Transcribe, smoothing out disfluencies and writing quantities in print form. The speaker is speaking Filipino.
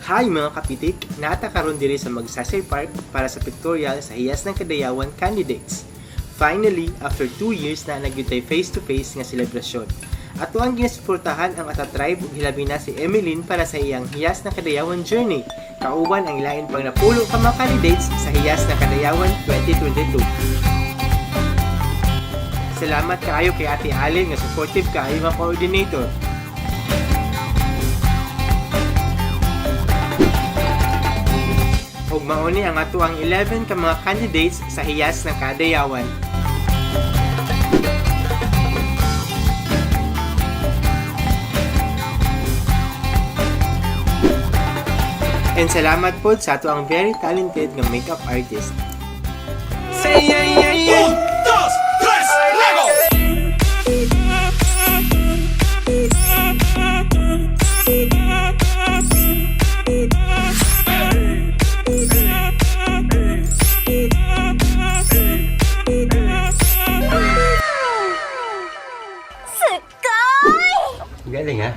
Hi mga kapitik! Natakaroon diri sa Magsaysay Park para sa pictorial sa Hiyas ng Kadayawan candidates. Finally, after 2 years na nagyutay face-to-face nga selebrasyon. Ato ang ginasuportahan ang Ata-Tribe ug hilabi na si Emeline para sa iyang Hiyas ng Kadayawan journey. Kauban ang ilain pang napulo ka mga candidates sa Hiyas ng Kadayawan 2022. Salamat kaayo kay Ate Allen nga supportive kaayo nga coordinator. Ug mauni ang ato ang 11 ka mga candidates sa Hiyas ng Kadayawan. And salamat po sa ato ang very talented nga makeup artist. Say yeah, yeah, yeah. 1, 2, 3, Lego! Sky! Galing ha?